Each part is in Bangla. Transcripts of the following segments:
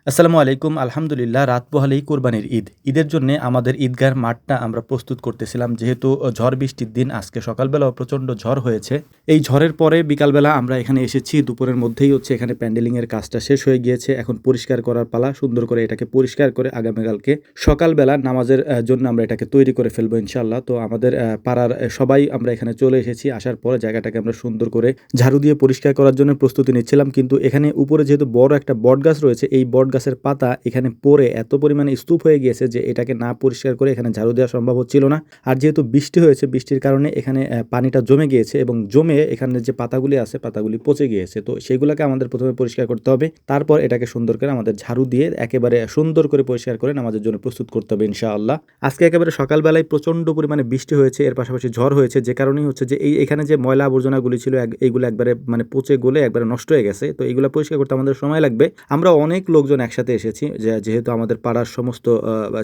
আসসালামু আলাইকুম। আলহামদুলিল্লাহ, রাত পোহালেই কোরবানির ঈদ। ঈদের জন্যে আমাদের ঈদগাহর মাঠটা আমরা প্রস্তুত করতেছিলাম। যেহেতু ঝড় বৃষ্টির দিন, আজকে সকালবেলাও প্রচণ্ড ঝড় হয়েছে। এই ঝড়ের পরে বিকালবেলা আমরা এখানে এসেছি। দুপুরের মধ্যেই এখানে প্যান্ডেলিংয়ের কাজটা শেষ হয়ে গিয়েছে। এখন পরিষ্কার করার পালা। সুন্দর করে এটাকে পরিষ্কার করে আগামীকালকে সকালবেলা নামাজের জন্য আমরা এটাকে তৈরি করে ফেলবো ইনশাআল্লাহ। তো আমাদের পাড়ার সবাই আমরা এখানে চলে এসেছি। আসার পরে জায়গাটাকে আমরা সুন্দর করে ঝাড়ু দিয়ে পরিষ্কার করার জন্য প্রস্তুতি নিচ্ছিলাম। কিন্তু এখানে উপরে যেহেতু বড় একটা বটগাছ রয়েছে, এই বটগাছের পাতা এখানে পড়ে এত পরিমাণে স্তূপ হয়ে গিয়েছে যে এটাকে না পরিষ্কার করে এখানে ঝাড়ু দেওয়া সম্ভব হচ্ছিল না। আর যেহেতু বৃষ্টি হয়েছে, বৃষ্টির কারণে এখানে পানিটা জমে গিয়েছে এবং জমে এখানে যে পাতাগুলি আছে পাতাগুলি পচে গিয়েছে। তো সেগুলোকে আমাদের প্রথমে পরিষ্কার করতে হবে। তারপর এটাকে সুন্দর করে আমাদের ঝাড়ু দিয়ে একেবারে সুন্দর করে পরিষ্কার করে নামাজের জন্য প্রস্তুত করতে হবে ইনশাআল্লাহ। আজকে একেবারে সকালবেলায় প্রচণ্ড পরিমাণে বৃষ্টি হয়েছে, এর পাশাপাশি ঝড় হয়েছে, যে কারণেই হচ্ছে যে এখানে যে ময়লা আবর্জনাগুলি ছিল এইগুলো একবারে মানে পচে গলে একবারে নষ্ট হয়ে গেছে। তো এইগুলো পরিষ্কার করতে আমাদের সময় লাগবে। আমরা অনেক লোকজন একসাথে এসেছি, যেহেতু আমাদের পাড়ার সমস্ত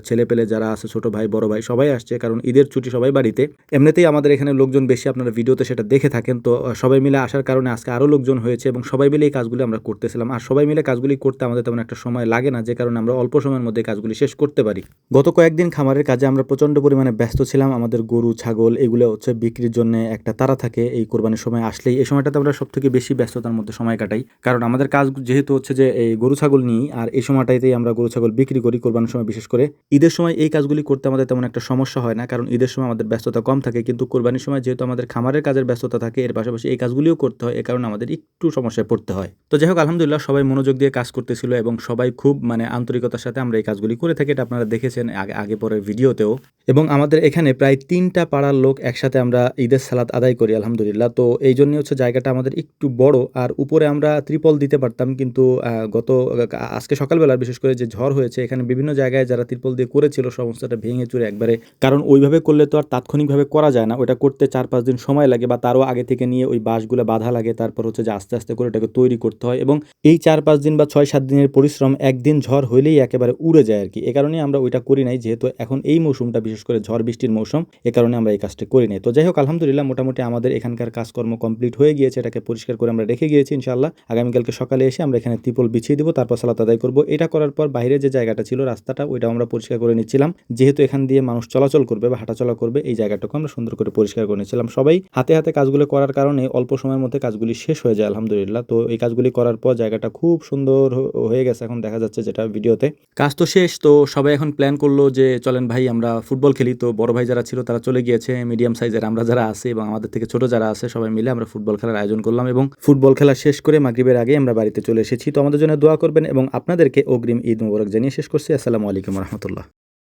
ছেলেপেলে যারা আছে, ছোট ভাই বড় ভাই সবাই আসছে, কারণ ঈদের ছুটি সবাই বাড়িতে। এমনিতেই আমাদের এখানে লোকজন বেশি, আপনারা ভিডিওতে সেটা দেখে থাকেন। তো সবাই মিলে আসার কারণে আজকে আরও লোকজন হয়েছে এবং সবাই মিলে এই কাজগুলি আমরা করতেছিলাম। আর সবাই মিলে কাজগুলি করতে আমাদের তেমন একটা সময় লাগে না, যে কারণে আমরা অল্প সময়ের মধ্যে কাজগুলি শেষ করতে পারি। গত কয়েকদিন খামারের কাজে আমরা প্রচণ্ড পরিমাণে ব্যস্ত ছিলাম। আমাদের গরু ছাগল এগুলো বিক্রির জন্য একটা তাড়া থাকে এই কোরবানির সময় আসলেই। এই সময়টাতে আমরা সব থেকে বেশি ব্যস্ততার মধ্যে সময় কাটাই, কারণ আমাদের কাজ যেহেতু যে এই গরু ছাগল নিয়েই, আর এই সময়টাতেই আমরা গরু ছাগল বিক্রি করি কোরবানির সময়। বিশেষ করে ঈদের সময় এই কাজগুলি করতে আমাদের তেমন একটা সমস্যা হয় না, কারণ ঈদের সময় আমাদের ব্যস্ততা কম থাকে। কিন্তু কোরবানির সময় যেহেতু আমাদের খামারের কাজের ব্যস্ততা থাকে, এর পাশাপাশি এই কাজগুলিও করতে হয়, এ কারণে আমাদের একটু সমস্যায় পড়তে হয়। তো যাই হোক, আলহামদুলিল্লাহ সবাই মনোযোগ দিয়ে কাজ করতেছিল এবং সবাই খুব আন্তরিকতার সাথে আমরা এই কাজগুলি করে থাকি। এটা আপনারা দেখেছেন আগে পরের ভিডিওতেও। এবং আমাদের এখানে প্রায় 3টা পাড়ার লোক একসাথে আমরা ঈদের সালাত আদায় করি আলহামদুলিল্লাহ। তো এই জন্য জায়গাটা আমাদের একটু বড়, আর উপরে আমরা ত্রিপল দিতে পারতাম, কিন্তু আজকে সকালবেলা বিশেষ করে যে ঝড় হয়েছে, এখানে বিভিন্ন জায়গায় যারা ত্রিপল দিয়ে করেছিল সমস্যাটা ভেঙে চুরে একবারে, কারণ ওইভাবে করলে তো আর তাৎক্ষণিকভাবে করা যায় না, ওটা করতে 4-5 দিন সময় লাগে, বা তারও আগে থেকে নিয়ে ওই বাঁশগুলো বাঁধা লাগে, তারপর যে আস্তে আস্তে করে এটাকে তৈরি করতে হয়। এবং এই 4-5 দিন বা 6-7 দিনের পরিশ্রম একদিন ঝড় হইলেই একেবারে উড়ে যায় আর কি। এ কারণে আমরা ওইটা করি নাই, যেহেতু এখন এই মৌসুমটা বিশেষ করে ঝড় বৃষ্টির মৌসুম, এ কারণে আমরা এই কাজটা করি নাই। তো যাই হোক, আলহামদুলিল্লাহ মোটামুটি আমাদের এখানকার কাজকর্ম কমপ্লিট হয়ে গিয়েছে। এটাকে পরিষ্কার করে আমরা রেখে গিয়েছি। ইনশাআল্লাহ আগামীকালকে সকালে এসে আমরা এখানে ত্রিপল বিছিয়ে দিব, তারপর সালাত আদায় করব। এটা করার পর বাইরে যে জায়গাটা ছিল রাস্তাটা, ওইটা আমরা পরিষ্কার করে নিচ্ছিলাম, যেহেতু এখান দিয়ে মানুষ চলাচল করবে বা হাঁটাচলা করবে। এই জায়গাটাকে আমরা সুন্দর করে পরিষ্কার করে নিচ্ছিলাম। সবাই হাতে হাতে কাজগুলো করার কারণে অল্প সময়ের মধ্যে কাজগুলি শেষ হয়ে যায় আলহামদুলিল্লাহ। তো এই কাজগুলি করার পর জায়গাটা খুব সুন্দর হয়ে গেছে, এখন দেখা যাচ্ছে যেটা ভিডিওতে। কাজ তো শেষ, তো সবাই এখন প্ল্যান করলো যে চলেন ভাই আমরা ফুটবল খেলি। তো বড় ভাই যারা ছিল তারা চলে গিয়েছে, মিডিয়াম সাইজের আমরা যারা আছি এবং আমাদের থেকে ছোট যারা আছে সবাই মিলে আমরা ফুটবল খেলার আয়োজন করলাম, এবং ফুটবল খেলা শেষ করে মাগরিবের আগে আমরা বাড়িতে চলে এসেছি। তো আমাদের জন্য দোয়া করবেন এবং আপনাদেরকে অগ্রিম ঈদ মোবারক জানিয়ে শেষ করছি। আসসালামু আলাইকুম রহমতুল্লাহ।